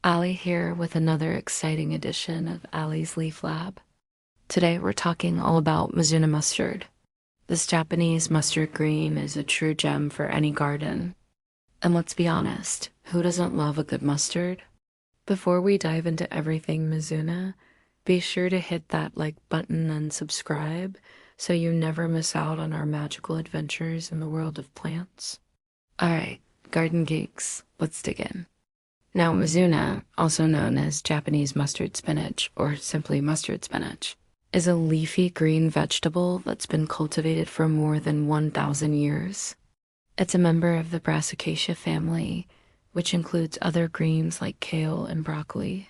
Allie here with another exciting edition of Allie's Leaf Lab. Today we're talking all about Mizuna Mustard. This Japanese mustard green is a true gem for any garden. And let's be honest, who doesn't love a good mustard? Before we dive into everything Mizuna, be sure to hit that like button and subscribe so you never miss out on our magical adventures in the world of plants. Alright, garden geeks, let's dig in. Now, Mizuna, also known as Japanese mustard spinach or simply mustard spinach, is a leafy green vegetable that's been cultivated for more than 1,000 years. It's a member of the Brassicaceae family, which includes other greens like kale and broccoli.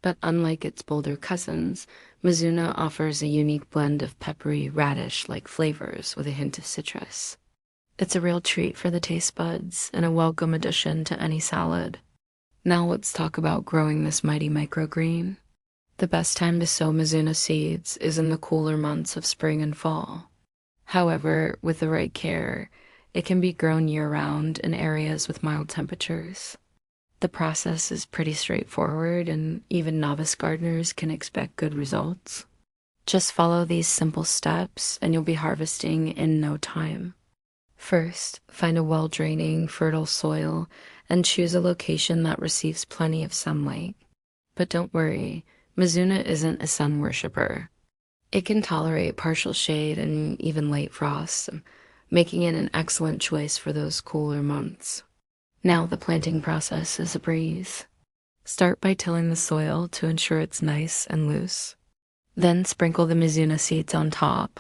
But unlike its bolder cousins, Mizuna offers a unique blend of peppery, radish-like flavors with a hint of citrus. It's a real treat for the taste buds and a welcome addition to any salad. Now let's talk about growing this mighty microgreen. The best time to sow Mizuna seeds is in the cooler months of spring and fall. However, with the right care, it can be grown year-round in areas with mild temperatures. The process is pretty straightforward and even novice gardeners can expect good results. Just follow these simple steps and you'll be harvesting in no time. First, find a well-draining, fertile soil and choose a location that receives plenty of sunlight. But don't worry, Mizuna isn't a sun worshiper. It can tolerate partial shade and even late frosts, making it an excellent choice for those cooler months. Now the planting process is a breeze. Start by tilling the soil to ensure it's nice and loose. Then sprinkle the Mizuna seeds on top.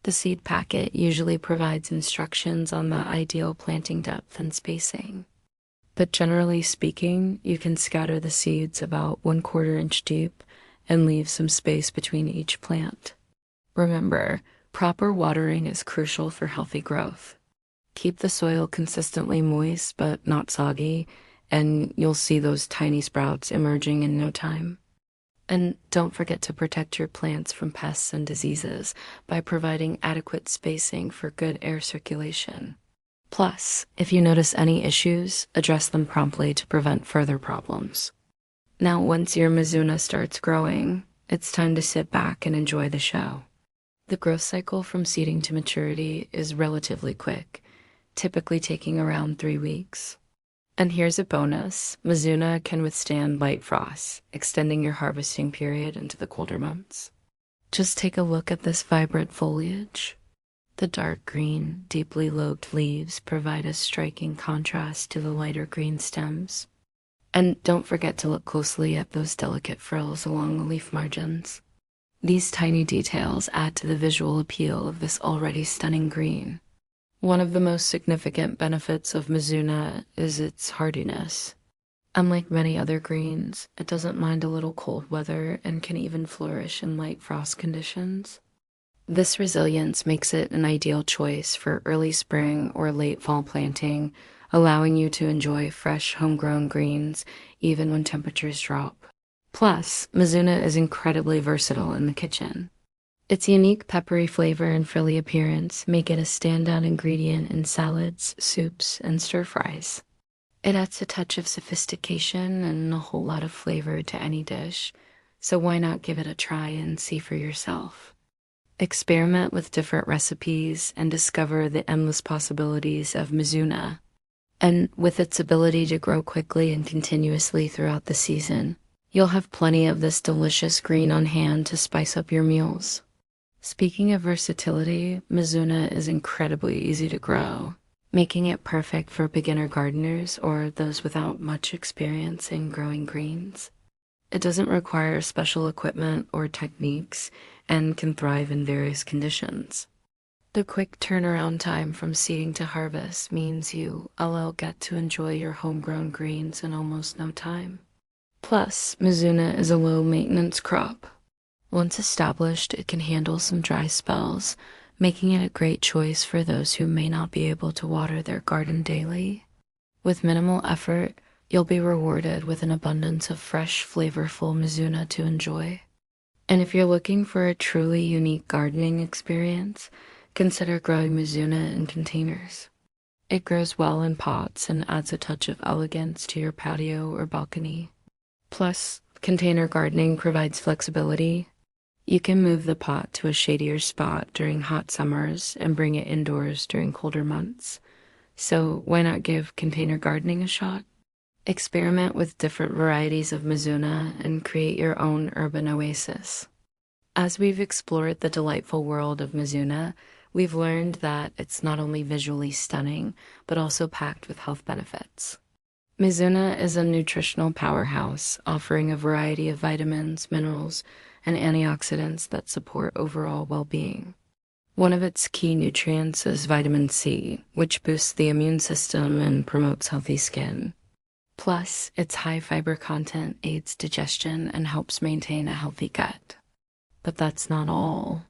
The seed packet usually provides instructions on the ideal planting depth and spacing. But generally speaking, you can scatter the seeds about 1/4 inch deep and leave some space between each plant. Remember, proper watering is crucial for healthy growth. Keep the soil consistently moist but not soggy, and you'll see those tiny sprouts emerging in no time. And don't forget to protect your plants from pests and diseases by providing adequate spacing for good air circulation. Plus, if you notice any issues, address them promptly to prevent further problems. Now, once your Mizuna starts growing, it's time to sit back and enjoy the show. The growth cycle from seeding to maturity is relatively quick, typically taking around 3 weeks. And here's a bonus, Mizuna can withstand light frosts, extending your harvesting period into the colder months. Just take a look at this vibrant foliage. The dark green, deeply lobed leaves provide a striking contrast to the lighter green stems. And don't forget to look closely at those delicate frills along the leaf margins. These tiny details add to the visual appeal of this already stunning green. One of the most significant benefits of Mizuna is its hardiness. Unlike many other greens, it doesn't mind a little cold weather and can even flourish in light frost conditions. This resilience makes it an ideal choice for early spring or late fall planting, allowing you to enjoy fresh homegrown greens even when temperatures drop. Plus, Mizuna is incredibly versatile in the kitchen. Its unique peppery flavor and frilly appearance make it a standout ingredient in salads, soups, and stir-fries. It adds a touch of sophistication and a whole lot of flavor to any dish, so why not give it a try and see for yourself? Experiment with different recipes and discover the endless possibilities of Mizuna. And with its ability to grow quickly and continuously throughout the season, you'll have plenty of this delicious green on hand to spice up your meals. Speaking of versatility, Mizuna is incredibly easy to grow, making it perfect for beginner gardeners or those without much experience in growing greens. It doesn't require special equipment or techniques and can thrive in various conditions. The quick turnaround time from seeding to harvest means you'll get to enjoy your homegrown greens in almost no time. Plus, Mizuna is a low-maintenance crop. Once established, it can handle some dry spells, making it a great choice for those who may not be able to water their garden daily. With minimal effort, you'll be rewarded with an abundance of fresh, flavorful Mizuna to enjoy. And if you're looking for a truly unique gardening experience, consider growing Mizuna in containers. It grows well in pots and adds a touch of elegance to your patio or balcony. Plus, container gardening provides flexibility. You can move the pot to a shadier spot during hot summers and bring it indoors during colder months. So why not give container gardening a shot? Experiment with different varieties of Mizuna and create your own urban oasis. As we've explored the delightful world of Mizuna, we've learned that it's not only visually stunning, but also packed with health benefits. Mizuna is a nutritional powerhouse, offering a variety of vitamins, minerals, and antioxidants that support overall well-being. One of its key nutrients is vitamin C, which boosts the immune system and promotes healthy skin. Plus, its high fiber content aids digestion and helps maintain a healthy gut. But that's not all.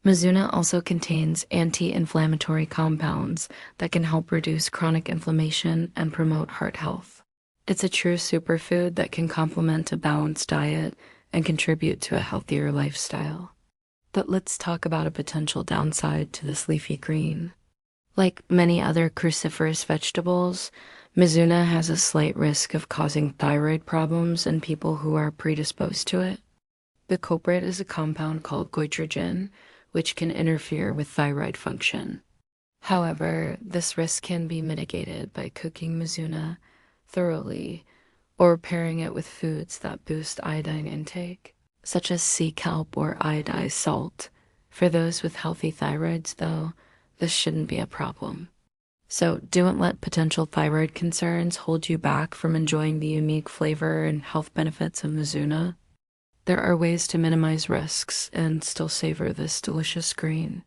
Mizuna also contains anti-inflammatory compounds that can help reduce chronic inflammation and promote heart health. It's a true superfood that can complement a balanced diet and contribute to a healthier lifestyle. But let's talk about a potential downside to this leafy green. Like many other cruciferous vegetables, Mizuna has a slight risk of causing thyroid problems in people who are predisposed to it. The culprit is a compound called goitrogen, which can interfere with thyroid function. However, this risk can be mitigated by cooking Mizuna thoroughly or pairing it with foods that boost iodine intake, such as sea kelp or iodized salt. For those with healthy thyroids, though, this shouldn't be a problem. So don't let potential thyroid concerns hold you back from enjoying the unique flavor and health benefits of Mizuna. There are ways to minimize risks and still savor this delicious green.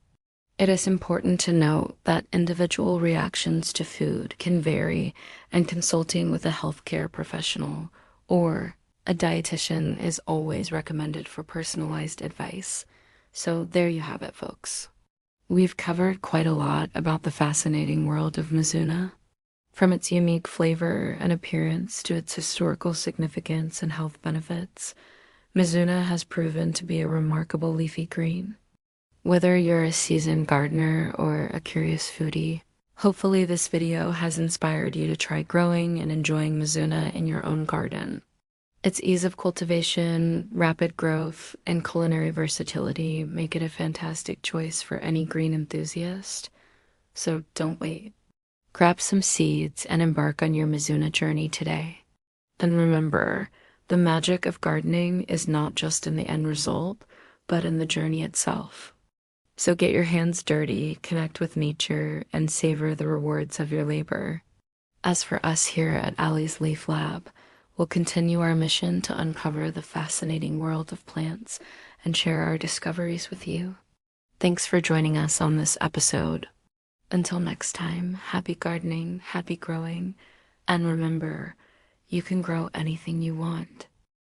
It is important to note that individual reactions to food can vary, and consulting with a healthcare professional or a dietitian is always recommended for personalized advice. So there you have it, folks. We've covered quite a lot about the fascinating world of Mizuna, from its unique flavor and appearance to its historical significance and health benefits. Mizuna has proven to be a remarkable leafy green. Whether you're a seasoned gardener or a curious foodie, hopefully this video has inspired you to try growing and enjoying Mizuna in your own garden. Its ease of cultivation, rapid growth, and culinary versatility make it a fantastic choice for any green enthusiast. So don't wait. Grab some seeds and embark on your Mizuna journey today. And remember, the magic of gardening is not just in the end result, but in the journey itself. So get your hands dirty, connect with nature, and savor the rewards of your labor. As for us here at Allie's Leaf Lab, we'll continue our mission to uncover the fascinating world of plants and share our discoveries with you. Thanks for joining us on this episode. Until next time, happy gardening, happy growing, and remember, you can grow anything you want.